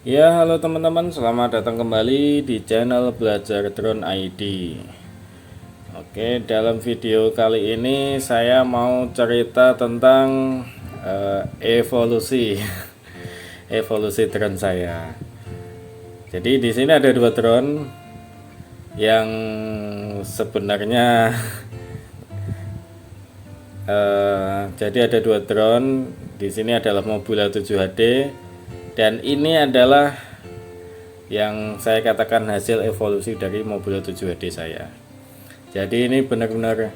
Ya, halo teman-teman, selamat datang kembali di channel Belajar Drone ID. Oke, dalam video kali ini saya mau cerita tentang evolusi evolusi drone saya. Jadi di sini ada dua drone yang sebenarnya jadi ada dua drone. Di sini adalah Mobula 7HD dan ini adalah yang saya katakan hasil evolusi dari Mobula 7HD saya. Jadi ini benar-benar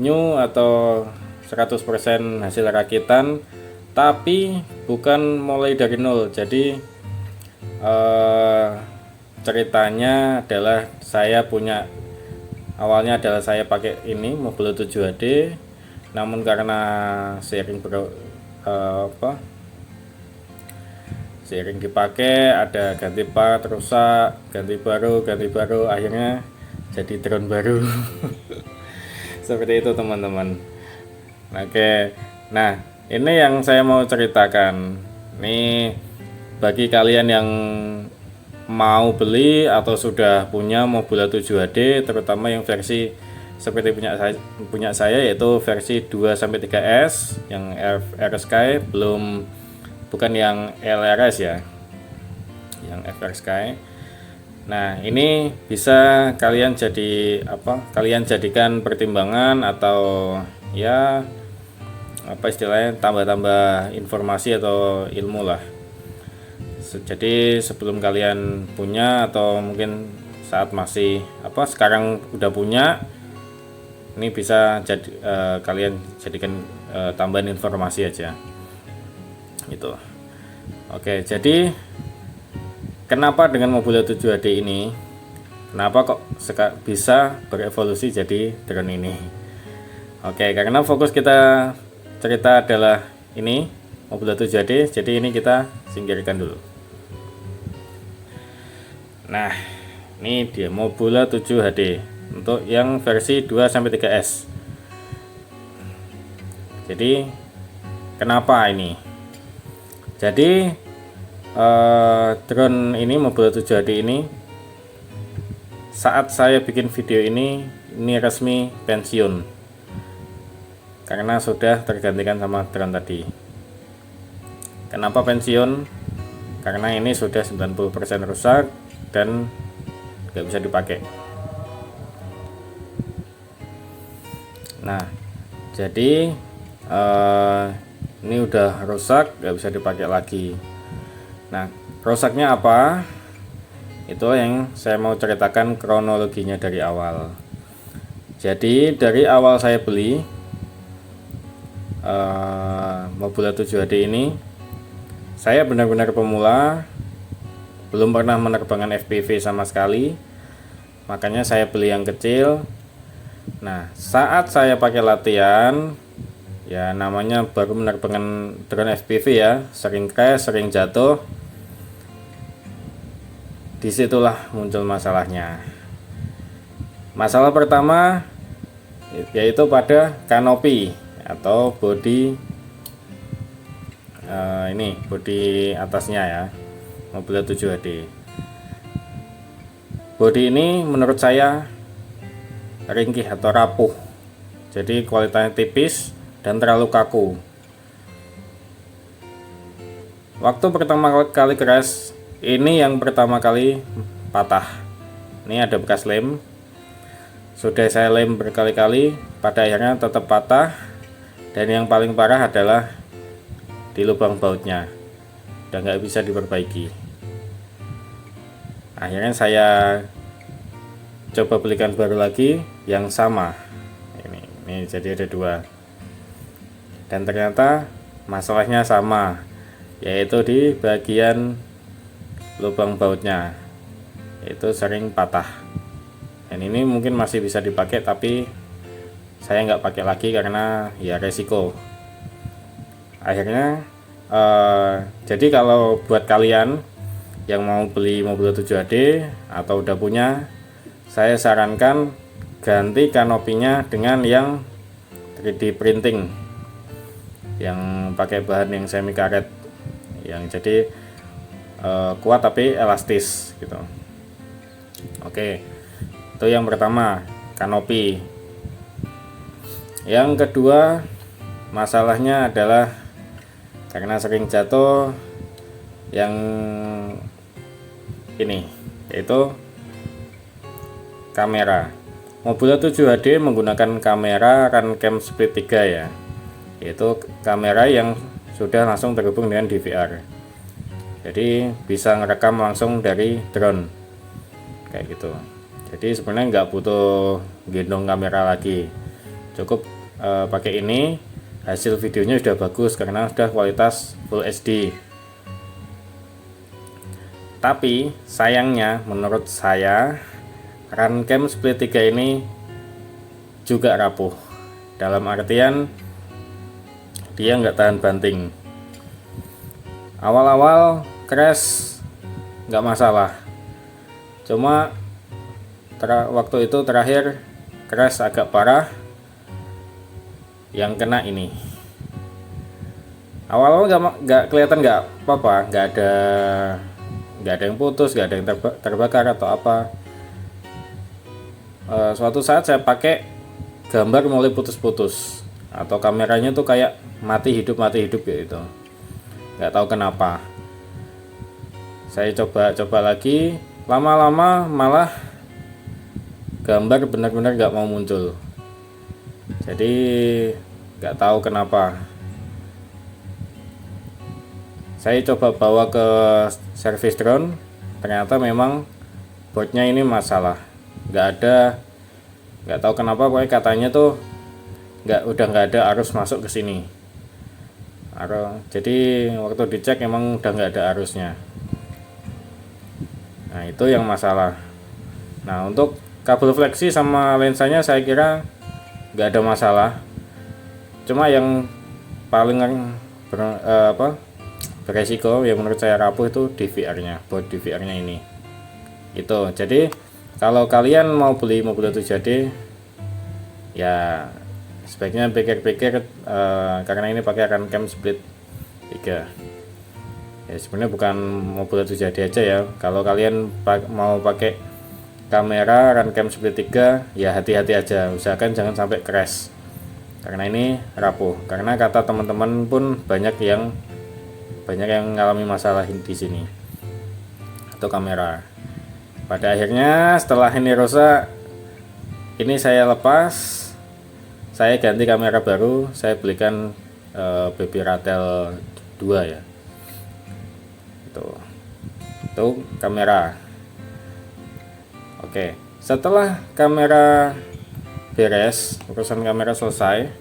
new atau 100% hasil rakitan, tapi bukan mulai dari nol. Jadi ceritanya adalah saya punya, awalnya adalah saya pakai ini Mobula 7HD, namun karena seiring dipakai ada ganti part rusak, ganti baru, akhirnya jadi drone baru. Seperti itu teman-teman. Oke, nah ini yang saya mau ceritakan. Ini bagi kalian yang mau beli atau sudah punya Mobula 7HD, terutama yang versi seperti punya saya yaitu versi 2-3S yang FR Sky, bukan yang LRS ya, yang FR Sky. Nah, ini bisa kalian jadikan pertimbangan atau ya apa istilahnya, tambah-tambah informasi atau ilmu lah. Jadi sebelum kalian punya atau mungkin saat masih sekarang udah punya, ini bisa kalian jadikan tambahan informasi aja gitu. Oke, jadi kenapa dengan Mobula 7HD ini, kenapa kok bisa berevolusi jadi drone ini? Oke, karena fokus kita cerita adalah ini Mobula 7HD, jadi ini kita singkirkan dulu. Nah, ini dia Mobula 7HD untuk yang versi 2-3S. Jadi kenapa ini? Jadi drone ini Mobula 7HD ini, saat saya bikin video ini resmi pensiun karena sudah tergantikan sama drone tadi. Kenapa pensiun? Karena ini sudah 90% rusak dan nggak bisa dipakai. Nah, jadi ini udah rusak, nggak bisa dipakai lagi. Nah, rusaknya apa? Itu yang saya mau ceritakan kronologinya dari awal. Jadi dari awal saya beli Mobula 7HD ini, saya benar-benar pemula, belum pernah menerbangkan FPV sama sekali, makanya saya beli yang kecil. Nah, saat saya pakai latihan, ya namanya baru menerbangkan drone FPV ya, sering crash, sering jatuh. Disitulah muncul masalahnya. Masalah pertama yaitu pada kanopi atau bodi, ini bodi atasnya ya, Mobula 7HD. Bodi ini menurut saya ringkih atau rapuh, jadi kualitasnya tipis dan terlalu kaku. Waktu pertama kali crash, ini yang pertama kali patah. Ini ada bekas lem, sudah saya lem berkali-kali, pada akhirnya tetap patah. Dan yang paling parah adalah di lubang bautnya, udah nggak bisa diperbaiki. Akhirnya saya coba belikan baru lagi yang sama. Ini jadi ada dua, dan ternyata masalahnya sama, yaitu di bagian lubang bautnya itu sering patah. Dan ini mungkin masih bisa dipakai, tapi saya nggak pakai lagi karena ya resiko. Akhirnya jadi kalau buat kalian yang mau beli Mobula 7HD atau udah punya, saya sarankan ganti kanopinya dengan yang 3D printing, yang pakai bahan yang semi karet, yang jadi kuat tapi elastis gitu. Oke, itu yang pertama, kanopi. Yang kedua, masalahnya adalah karena sering jatuh yang ini, yaitu kamera. Mobula 7HD menggunakan kamera RunCam Split 3 ya, yaitu kamera yang sudah langsung terhubung dengan DVR, jadi bisa ngerekam langsung dari drone kayak gitu. Jadi sebenarnya nggak butuh gendong kamera lagi, cukup pakai ini, hasil videonya sudah bagus karena sudah kualitas Full HD. Tapi sayangnya menurut saya RunCam Split 3 ini juga rapuh, dalam artian dia nggak tahan banting. Awal-awal crash nggak masalah, cuma waktu itu terakhir crash agak parah, yang kena ini. Awal-awal nggak kelihatan, nggak apa-apa, nggak ada yang putus, nggak ada yang terbakar atau apa. Suatu saat saya pakai, gambar mulai putus-putus atau kameranya tuh kayak mati hidup gitu, nggak tahu kenapa. Saya coba lagi, lama-lama malah gambar benar-benar nggak mau muncul, jadi nggak tahu kenapa. Saya coba bawa ke servis drone, ternyata memang boardnya ini masalah, nggak tahu kenapa, pokoknya katanya tuh udah nggak ada arus masuk ke sini. Jadi waktu dicek emang udah nggak ada arusnya. Nah itu yang masalah. Nah untuk kabel fleksi sama lensanya saya kira nggak ada masalah, cuma yang paling beresiko yang menurut saya rapuh itu DVR-nya, board DVR-nya ini. Itu jadi kalau kalian mau beli Mobula 7HD ya sebaiknya pikir-pikir, karena ini pakai RunCam Split 3 ya. Sebenarnya bukan Mobula 7HD aja ya, kalau kalian mau pakai kamera RunCam Split 3 ya hati-hati aja, usahakan jangan sampai crash karena ini rapuh. Karena kata teman-teman pun banyak yang mengalami masalah di sini atau kamera. Pada akhirnya setelah ini rusak, ini saya lepas, saya ganti kamera baru, saya belikan Baby Ratel 2 ya. Itu kamera. Oke, setelah kamera beres, urusan kamera selesai,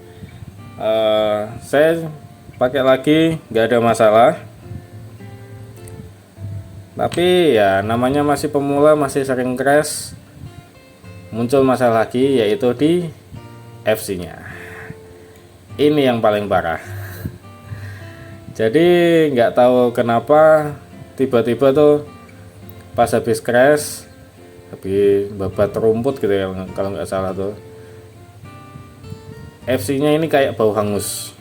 saya pakai lagi, nggak ada masalah. Tapi ya namanya masih pemula, masih sering crash, muncul masalah lagi, yaitu di FC-nya. Ini yang paling parah. Jadi nggak tahu kenapa tiba-tiba tuh pas habis crash, habis babat rumput gitu ya kalau nggak salah tuh, FC-nya ini kayak bau hangus.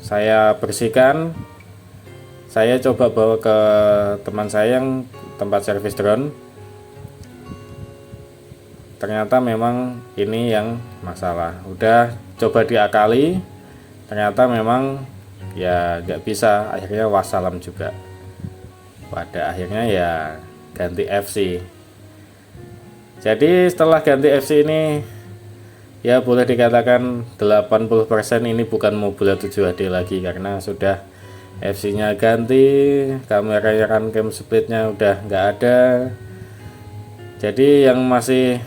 Saya bersihkan, saya coba bawa ke teman saya yang tempat servis drone, ternyata memang ini yang masalah. Udah coba diakali, ternyata memang ya nggak bisa, akhirnya wassalam juga. Pada akhirnya ya ganti FC. Jadi setelah ganti FC ini ya boleh dikatakan 80% ini bukan Mobula 7HD lagi, karena sudah FC-nya ganti, kamera RunCam Split-nya udah nggak ada. Jadi yang masih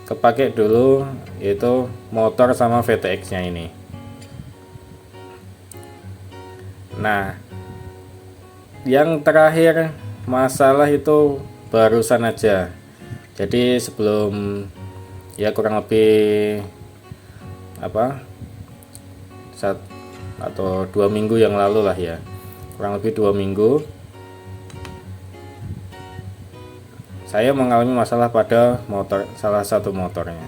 kepake dulu yaitu motor sama VTX-nya ini. Nah, yang terakhir masalah itu barusan aja. Jadi sebelum ya kurang lebih atau 2 minggu yang lalu lah ya, kurang lebih 2 minggu saya mengalami masalah pada salah satu motornya.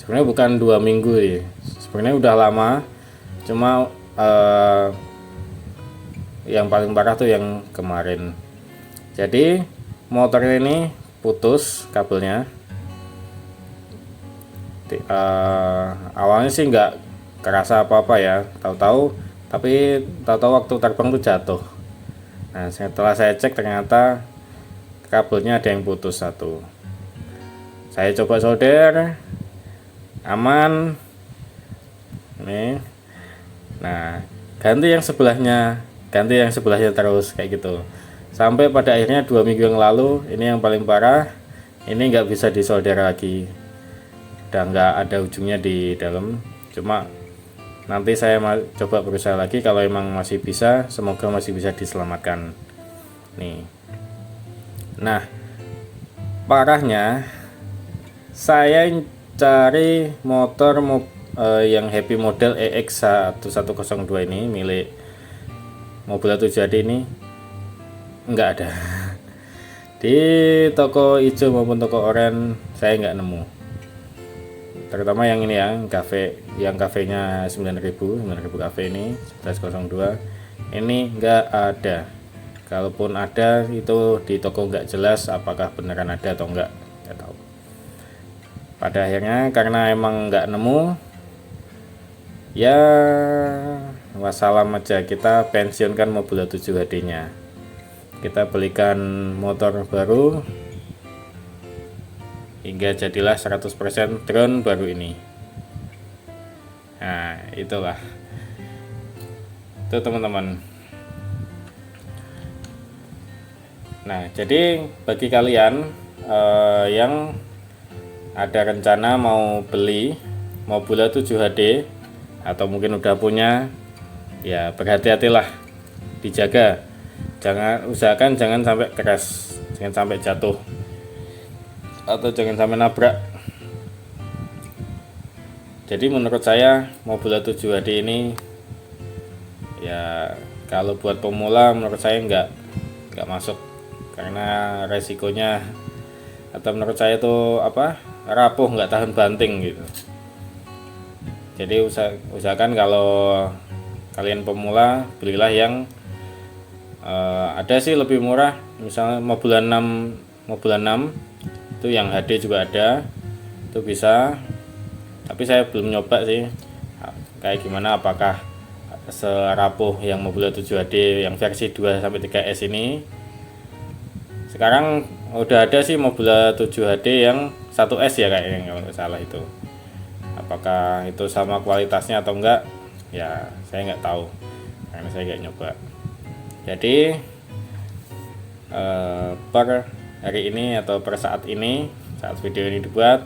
Sebenarnya bukan 2 minggu ya, sebenarnya udah lama, cuma yang paling parah tuh yang kemarin. Jadi motor ini putus kabelnya. Awalnya sih nggak kerasa apa-apa ya, tahu-tahu waktu terbang tuh jatuh. Nah, setelah saya cek ternyata kabelnya ada yang putus satu. Saya coba solder, aman. Nih. Nah, ganti yang sebelahnya terus kayak gitu. Sampai pada akhirnya 2 minggu yang lalu, ini yang paling parah, ini nggak bisa disolder lagi. Udah nggak ada ujungnya di dalam. Cuma nanti saya coba berusaha lagi, kalau emang masih bisa, semoga masih bisa diselamatkan. Nih. Nah, parahnya saya cari motor yang happy model EX1102 ini milik Mobula 7HD ini nggak ada. Di toko hijau maupun toko oranye saya nggak nemu. Terutama yang ini yang kafenya 9.000 kafe ini 1102 ini nggak ada. Kalaupun ada itu di toko nggak jelas apakah beneran ada atau nggak tahu. Pada akhirnya karena emang nggak nemu, ya wassalam aja, kita pensiunkan Mobula 7HD nya. Kita belikan motor baru hingga jadilah 100% drone baru ini. Nah, itulah itu teman-teman. Nah, jadi bagi kalian yang ada rencana mau beli Mobula 7HD atau mungkin udah punya, ya berhati-hatilah, dijaga. Usahakan jangan sampai crash, jangan sampai jatuh, atau jangan sampai nabrak. Jadi menurut saya Mobula 7HD ini ya kalau buat pemula menurut saya nggak masuk, karena resikonya, atau menurut saya itu rapuh, nggak tahan banting gitu. Jadi usahakan kalau kalian pemula, belilah yang ada sih lebih murah, misalnya Mobula 6 itu yang HD juga ada, itu bisa. Tapi saya belum nyoba sih kayak gimana, apakah serapuh yang Mobula 7HD yang versi 2-3S ini. Sekarang udah ada sih Mobula 7HD yang 1S ya kayaknya, kalau nggak salah itu. Apakah itu sama kualitasnya atau enggak, ya saya nggak tahu karena saya nggak nyoba. Jadi per hari ini atau per saat ini, saat video ini dibuat,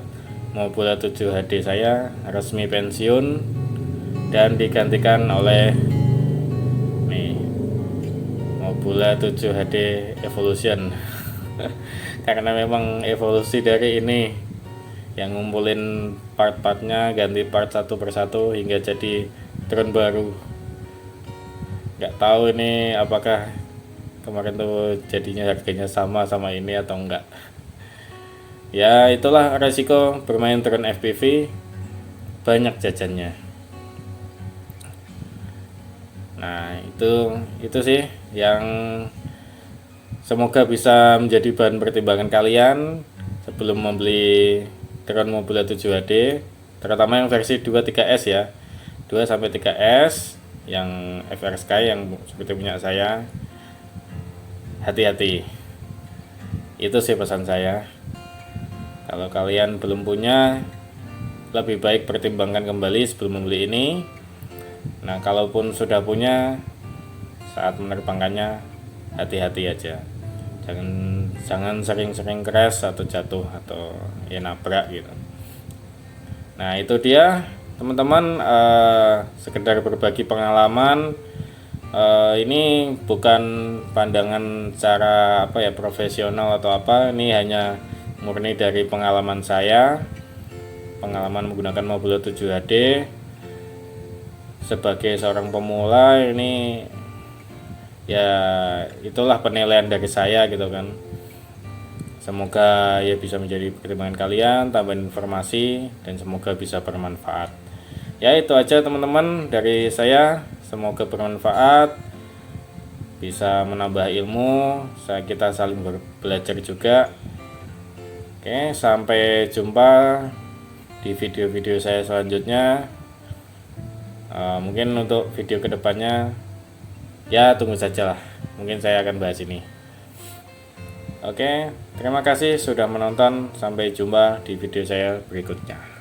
Mobula 7HD saya resmi pensiun dan digantikan oleh Mobula 7HD Evolution. Karena memang evolusi dari ini yang ngumpulin part-partnya, ganti part satu persatu hingga jadi drone baru. Nggak tahu ini apakah kemarin tuh jadinya harganya sama ini atau enggak. Ya itulah resiko bermain drone FPV, banyak jajannya. Nah itu sih yang semoga bisa menjadi bahan pertimbangan kalian sebelum membeli drone Mobula 7HD, terutama yang versi 2-3S ya, 2-3S yang FR Sky yang seperti punya saya. Hati-hati, itu sih pesan saya. Kalau kalian belum punya, lebih baik pertimbangkan kembali sebelum membeli ini. Nah, kalaupun sudah punya, saat menerbangkannya hati-hati aja, jangan sering-sering crash atau jatuh atau ya nabrak gitu. Nah itu dia teman-teman, sekedar berbagi pengalaman. Ini bukan pandangan secara profesional atau apa, ini hanya murni dari pengalaman saya, pengalaman menggunakan Mobula 7HD sebagai seorang pemula. Ini ya itulah penilaian dari saya gitu kan. Semoga ya bisa menjadi pertimbangan kalian, tambahan informasi, dan semoga bisa bermanfaat. Ya itu aja teman-teman dari saya, semoga bermanfaat, bisa menambah ilmu, kita saling belajar juga. Oke, sampai jumpa di video-video saya selanjutnya. Mungkin untuk video kedepannya ya tunggu saja lah, mungkin saya akan bahas ini. Oke, terima kasih sudah menonton, sampai jumpa di video saya berikutnya.